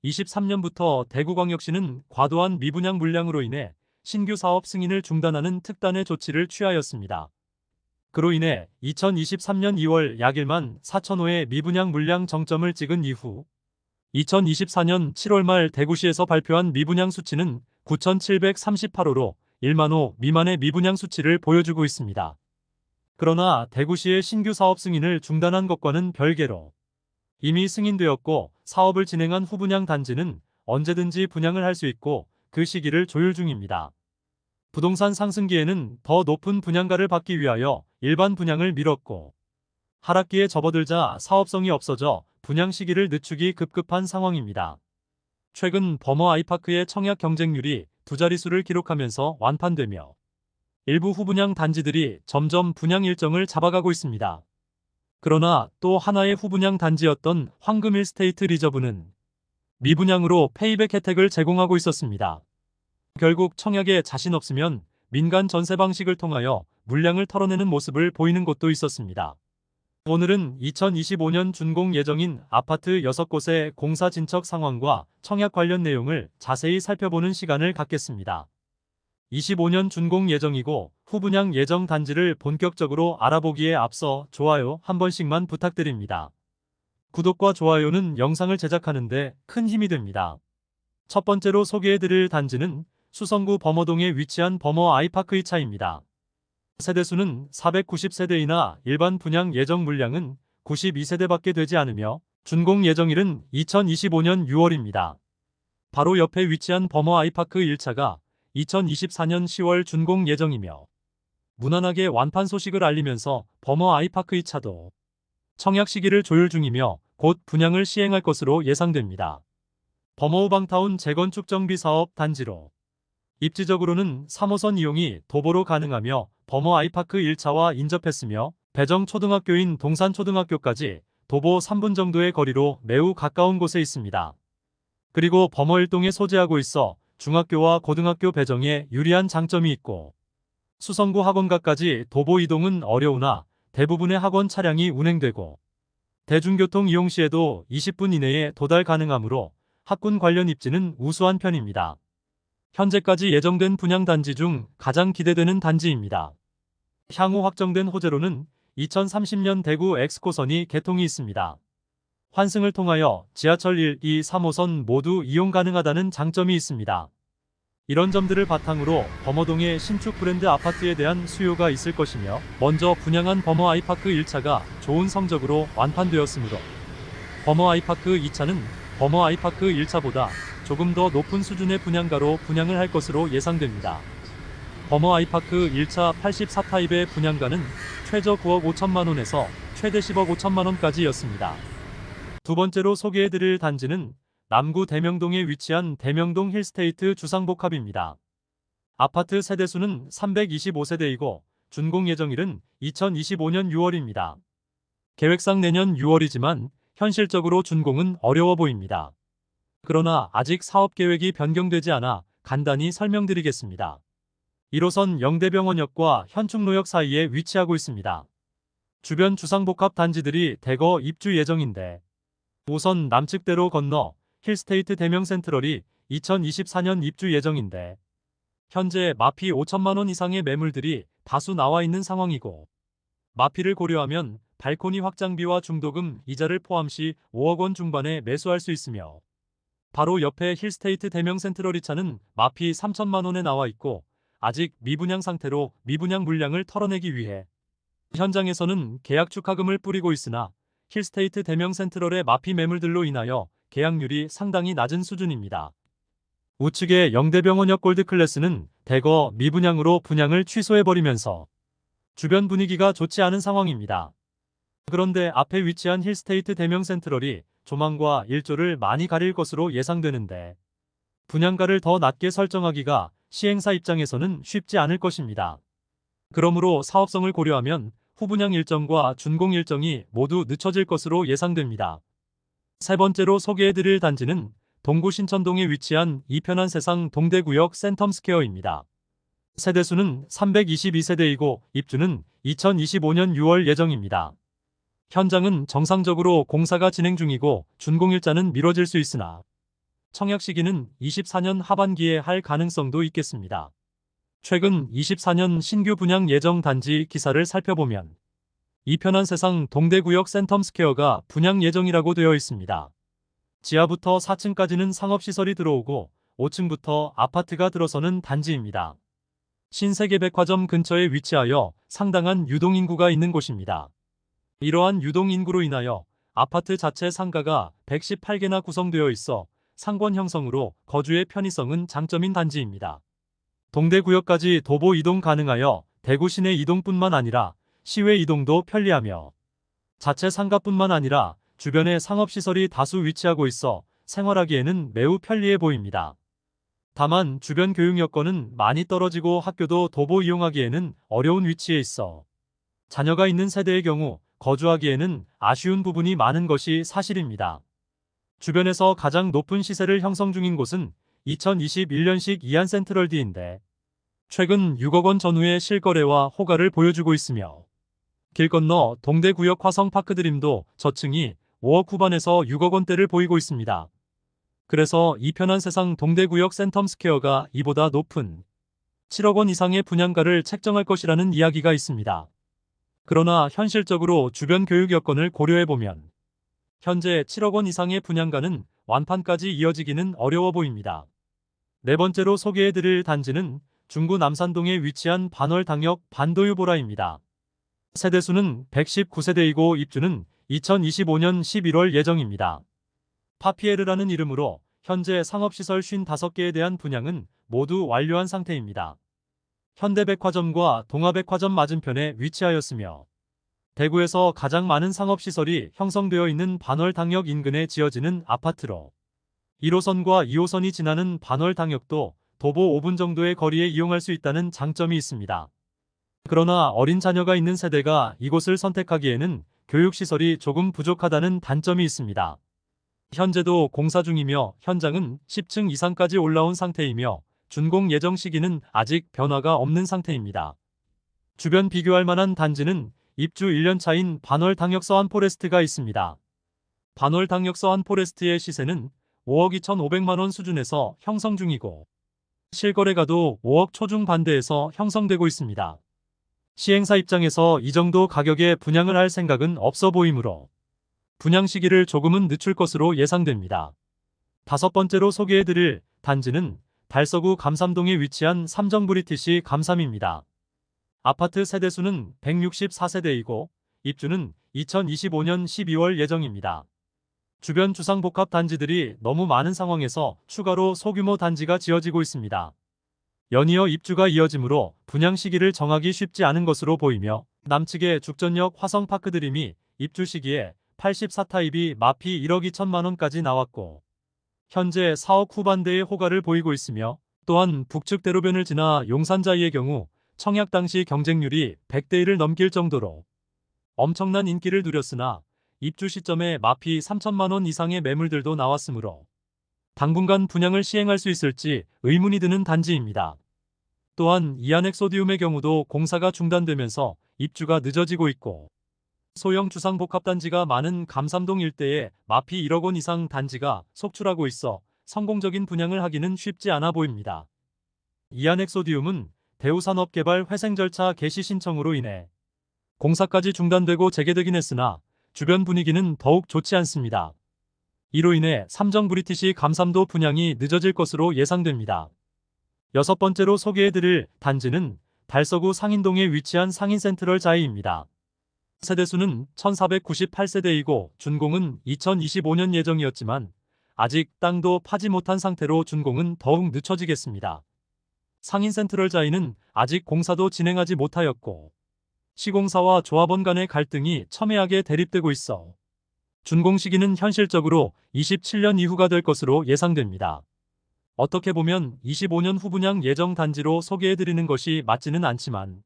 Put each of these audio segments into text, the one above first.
2023년부터 대구광역시는 과도한 미분양 물량으로 인해 신규 사업 승인을 중단하는 특단의 조치를 취하였습니다. 그로 인해 2023년 2월 약 1만 4천호의 미분양 물량 정점을 찍은 이후 2024년 7월 말 대구시에서 발표한 미분양 수치는 9,738호로 1만 호 미만의 미분양 수치를 보여주고 있습니다. 그러나 대구시의 신규 사업 승인을 중단한 것과는 별개로 이미 승인되었고 사업을 진행한 후분양 단지는 언제든지 분양을 할 수 있고 그 시기를 조율 중입니다. 부동산 상승기에는 더 높은 분양가를 받기 위하여 일반 분양을 미뤘고 하락기에 접어들자 사업성이 없어져 분양 시기를 늦추기 급급한 상황입니다. 최근 버머 아이파크의 청약 경쟁률이 두 자릿수를 기록하면서 완판되며 일부 후분양 단지들이 점점 분양 일정을 잡아가고 있습니다. 그러나 또 하나의 후분양 단지였던 황금힐스테이트 리저브는 미분양으로 페이백 혜택을 제공하고 있었습니다. 결국 청약에 자신 없으면 민간 전세 방식을 통하여 물량을 털어내는 모습을 보이는 곳도 있었습니다. 오늘은 2025년 준공 예정인 아파트 6곳의 공사 진척 상황과 청약 관련 내용을 자세히 살펴보는 시간을 갖겠습니다. 25년 준공 예정이고 후분양 예정 단지를 본격적으로 알아보기에 앞서 좋아요 한 번씩만 부탁드립니다. 구독과 좋아요는 영상을 제작하는데 큰 힘이 됩니다. 첫 번째로 소개해드릴 단지는 수성구 범어동에 위치한 버머 아이파크 2차입니다. 세대수는 490세대이나 일반 분양 예정 물량은 92세대밖에 되지 않으며 준공 예정일은 2025년 6월입니다. 바로 옆에 위치한 버머 아이파크 1차가 2024년 10월 준공 예정이며 무난하게 완판 소식을 알리면서 버머 아이파크 2차도 청약 시기를 조율 중이며 곧 분양을 시행할 것으로 예상됩니다. 버머 우방타운 재건축 정비 사업 단지로 입지적으로는 3호선 이용이 도보로 가능하며 버머 아이파크 1차와 인접했으며 배정 초등학교인 동산초등학교까지 도보 3분 정도의 거리로 매우 가까운 곳에 있습니다. 그리고 버머 1동에 소재하고 있어 중학교와 고등학교 배정에 유리한 장점이 있고 수성구 학원가까지 도보 이동은 어려우나 대부분의 학원 차량이 운행되고 대중교통 이용 시에도 20분 이내에 도달 가능하므로 학군 관련 입지는 우수한 편입니다. 현재까지 예정된 분양 단지 중 가장 기대되는 단지입니다. 향후 확정된 호재로는 2030년 대구 엑스코선이 개통이 있습니다. 환승을 통하여 지하철 1, 2, 3호선 모두 이용 가능하다는 장점이 있습니다. 이런 점들을 바탕으로 범어동의 신축 브랜드 아파트에 대한 수요가 있을 것이며 먼저 분양한 버머 아이파크 1차가 좋은 성적으로 완판되었으므로 버머 아이파크 2차는 버머 아이파크 1차보다 조금 더 높은 수준의 분양가로 분양을 할 것으로 예상됩니다. 버머 아이파크 1차 84타입의 분양가는 최저 9억 5천만 원에서 최대 10억 5천만 원까지였습니다. 두 번째로 소개해드릴 단지는 남구 대명동에 위치한 대명동 힐스테이트 주상복합입니다. 아파트 세대수는 325세대이고 준공 예정일은 2025년 6월입니다. 계획상 내년 6월이지만 현실적으로 준공은 어려워 보입니다. 그러나 아직 사업 계획이 변경되지 않아 간단히 설명드리겠습니다. 1호선 영대병원역과 현충로역 사이에 위치하고 있습니다. 주변 주상복합 단지들이 대거 입주 예정인데 5선 남측대로 건너 힐스테이트 대명센트럴이 2024년 입주 예정인데 현재 마피 5천만 원 이상의 매물들이 다수 나와 있는 상황이고 마피를 고려하면 발코니 확장비와 중도금, 이자를 포함 시 5억 원 중반에 매수할 수 있으며 바로 옆에 힐스테이트 대명센트럴 2차는 마피 3천만 원에 나와 있고 아직 미분양 상태로 미분양 물량을 털어내기 위해 현장에서는 계약 축하금을 뿌리고 있으나 힐스테이트 대명센트럴의 마피 매물들로 인하여 계약률이 상당히 낮은 수준입니다. 우측의 영대병원역 골드클래스는 대거 미분양으로 분양을 취소해버리면서 주변 분위기가 좋지 않은 상황입니다. 그런데 앞에 위치한 힐스테이트 대명센트럴이 조망과 일조를 많이 가릴 것으로 예상되는데 분양가를 더 낮게 설정하기가 시행사 입장에서는 쉽지 않을 것입니다. 그러므로 사업성을 고려하면 후분양 일정과 준공 일정이 모두 늦춰질 것으로 예상됩니다. 세 번째로 소개해드릴 단지는 동구 신천동에 위치한 이편한 세상 동대구역 센텀스퀘어입니다. 세대수는 322세대이고 입주는 2025년 6월 예정입니다. 현장은 정상적으로 공사가 진행 중이고 준공일자는 미뤄질 수 있으나 청약 시기는 24년 하반기에 할 가능성도 있겠습니다. 최근 24년 신규 분양 예정 단지 기사를 살펴보면 이편한 세상 동대구역 센텀스퀘어가 분양 예정이라고 되어 있습니다. 지하부터 4층까지는 상업시설이 들어오고 5층부터 아파트가 들어서는 단지입니다. 신세계백화점 근처에 위치하여 상당한 유동인구가 있는 곳입니다. 이러한 유동인구로 인하여 아파트 자체 상가가 118개나 구성되어 있어 상권 형성으로 거주의 편의성은 장점인 단지입니다. 동대구역까지 도보 이동 가능하여 대구 시내 이동뿐만 아니라 시외 이동도 편리하며 자체 상가뿐만 아니라 주변에 상업시설이 다수 위치하고 있어 생활하기에는 매우 편리해 보입니다. 다만 주변 교육 여건은 많이 떨어지고 학교도 도보 이용하기에는 어려운 위치에 있어 자녀가 있는 세대의 경우 거주하기에는 아쉬운 부분이 많은 것이 사실입니다. 주변에서 가장 높은 시세를 형성 중인 곳은 2021년식 이안센트럴D인데 최근 6억 원 전후의 실거래와 호가를 보여주고 있으며 길 건너 동대구역 화성파크드림도 저층이 5억 후반에서 6억 원대를 보이고 있습니다. 그래서 이편한 세상 동대구역 센텀스퀘어가 이보다 높은 7억 원 이상의 분양가를 책정할 것이라는 이야기가 있습니다. 그러나 현실적으로 주변 교육 여건을 고려해보면 현재 7억 원 이상의 분양가는 완판까지 이어지기는 어려워 보입니다. 네 번째로 소개해드릴 단지는 중구 남산동에 위치한 반월당역 반도유보라입니다. 세대수는 119세대이고 입주는 2025년 11월 예정입니다. 파피에르라는 이름으로 현재 상업시설 55개에 대한 분양은 모두 완료한 상태입니다. 현대백화점과 동아백화점 맞은편에 위치하였으며 대구에서 가장 많은 상업시설이 형성되어 있는 반월당역 인근에 지어지는 아파트로 1호선과 2호선이 지나는 반월당역도 도보 5분 정도의 거리에 이용할 수 있다는 장점이 있습니다. 그러나 어린 자녀가 있는 세대가 이곳을 선택하기에는 교육시설이 조금 부족하다는 단점이 있습니다. 현재도 공사 중이며 현장은 10층 이상까지 올라온 상태이며 준공 예정 시기는 아직 변화가 없는 상태입니다. 주변 비교할 만한 단지는 입주 1년 차인 반월당역 서한포레스트가 있습니다. 반월당역 서한포레스트의 시세는 5억 2,500만 원 수준에서 형성 중이고 실거래가도 5억 초중반대에서 형성되고 있습니다. 시행사 입장에서 이 정도 가격에 분양을 할 생각은 없어 보이므로 분양 시기를 조금은 늦출 것으로 예상됩니다. 다섯 번째로 소개해드릴 단지는 달서구 감삼동에 위치한 삼정브리티시 감삼입니다. 아파트 세대수는 164세대이고 입주는 2025년 12월 예정입니다. 주변 주상복합 단지들이 너무 많은 상황에서 추가로 소규모 단지가 지어지고 있습니다. 연이어 입주가 이어지므로 분양 시기를 정하기 쉽지 않은 것으로 보이며 남측의 죽전역 화성파크드림이 입주 시기에 84타입이 마피 1억 2천만 원까지 나왔고 현재 4억 후반대의 호가를 보이고 있으며 또한 북측 대로변을 지나 용산자이의 경우 청약 당시 경쟁률이 100대 1을 넘길 정도로 엄청난 인기를 누렸으나 입주 시점에 마피 3천만 원 이상의 매물들도 나왔으므로 당분간 분양을 시행할 수 있을지 의문이 드는 단지입니다. 또한 이안엑소디움의 경우도 공사가 중단되면서 입주가 늦어지고 있고 소형 주상복합단지가 많은 감삼동 일대에 마피 1억 원 이상 단지가 속출하고 있어 성공적인 분양을 하기는 쉽지 않아 보입니다. 이안엑소디움은 대우산업개발 회생 절차 개시 신청으로 인해 공사까지 중단되고 재개되긴 했으나 주변 분위기는 더욱 좋지 않습니다. 이로 인해 삼정브리티시 감삼도 분양이 늦어질 것으로 예상됩니다. 여섯 번째로 소개해드릴 단지는 달서구 상인동에 위치한 상인센트럴자이입니다. 세대수는 1498세대이고 준공은 2025년 예정이었지만 아직 땅도 파지 못한 상태로 준공은 더욱 늦춰지겠습니다. 상인센트럴자이는 아직 공사도 진행하지 못하였고 시공사와 조합원 간의 갈등이 첨예하게 대립되고 있어 준공 시기는 현실적으로 27년 이후가 될 것으로 예상됩니다. 어떻게 보면 25년 후 분양 예정 단지로 소개해드리는 것이 맞지는 않지만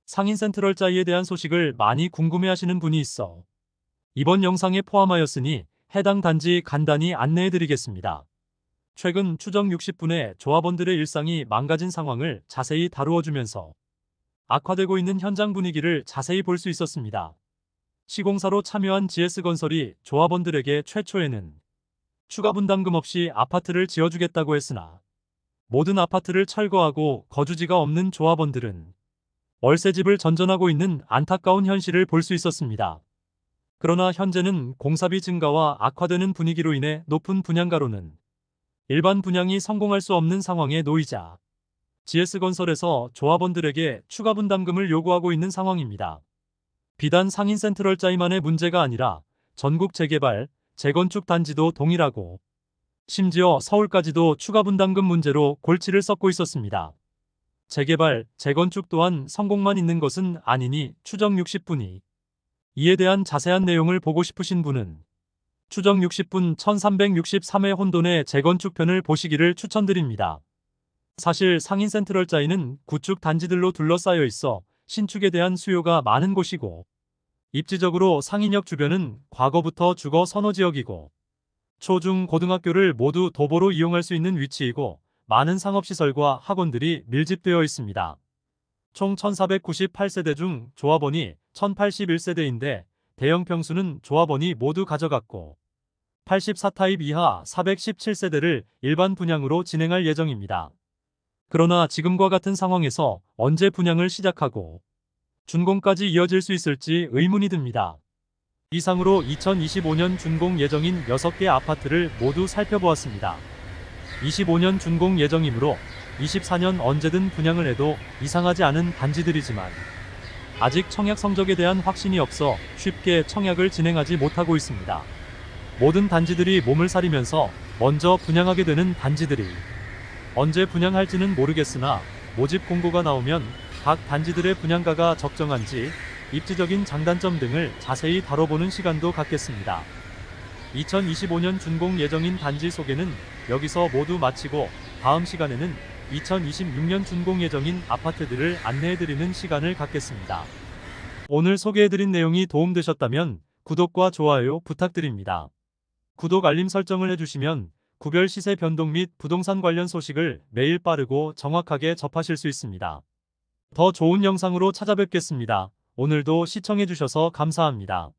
상인센트럴자이에 대한 소식을 많이 궁금해하시는 분이 있어 이번 영상에 포함하였으니 해당 단지 간단히 안내해드리겠습니다. 최근 추정 60분의 조합원들의 일상이 망가진 상황을 자세히 다루어주면서 악화되고 있는 현장 분위기를 자세히 볼 수 있었습니다. 시공사로 참여한 GS건설이 조합원들에게 최초에는 추가 분담금 없이 아파트를 지어주겠다고 했으나 모든 아파트를 철거하고 거주지가 없는 조합원들은 월세집을 전전하고 있는 안타까운 현실을 볼 수 있었습니다. 그러나 현재는 공사비 증가와 악화되는 분위기로 인해 높은 분양가로는 일반 분양이 성공할 수 없는 상황에 놓이자 GS건설에서 조합원들에게 추가 분담금을 요구하고 있는 상황입니다. 비단 상인 센트럴자이만의 문제가 아니라 전국 재개발, 재건축 단지도 동일하고 심지어 서울까지도 추가 분담금 문제로 골치를 썩고 있었습니다. 재개발, 재건축 또한 성공만 있는 것은 아니니 추정 60분이 이에 대한 자세한 내용을 보고 싶으신 분은 추정 60분 1363회 혼돈의 재건축편을 보시기를 추천드립니다. 사실 상인 센트럴자이는 구축 단지들로 둘러싸여 있어 신축에 대한 수요가 많은 곳이고 입지적으로 상인역 주변은 과거부터 주거 선호지역이고 초, 중, 고등학교를 모두 도보로 이용할 수 있는 위치이고 많은 상업시설과 학원들이 밀집되어 있습니다. 총 1498세대 중 조합원이 1081세대인데 대형 평수는 조합원이 모두 가져갔고 84타입 이하 417세대를 일반 분양으로 진행할 예정입니다. 그러나 지금과 같은 상황에서 언제 분양을 시작하고 준공까지 이어질 수 있을지 의문이 듭니다. 이상으로 2025년 준공 예정인 6개 아파트를 모두 살펴보았습니다. 25년 준공 예정이므로 24년 언제든 분양을 해도 이상하지 않은 단지들이지만 아직 청약 성적에 대한 확신이 없어 쉽게 청약을 진행하지 못하고 있습니다. 모든 단지들이 몸을 사리면서 먼저 분양하게 되는 단지들이 언제 분양할지는 모르겠으나 모집 공고가 나오면 각 단지들의 분양가가 적정한지 입지적인 장단점 등을 자세히 다뤄보는 시간도 갖겠습니다. 2025년 준공 예정인 단지 소개는 여기서 모두 마치고 다음 시간에는 2026년 준공 예정인 아파트들을 안내해드리는 시간을 갖겠습니다. 오늘 소개해드린 내용이 도움되셨다면 구독과 좋아요 부탁드립니다. 구독 알림 설정을 해주시면 구별 시세 변동 및 부동산 관련 소식을 매일 빠르고 정확하게 접하실 수 있습니다. 더 좋은 영상으로 찾아뵙겠습니다. 오늘도 시청해주셔서 감사합니다.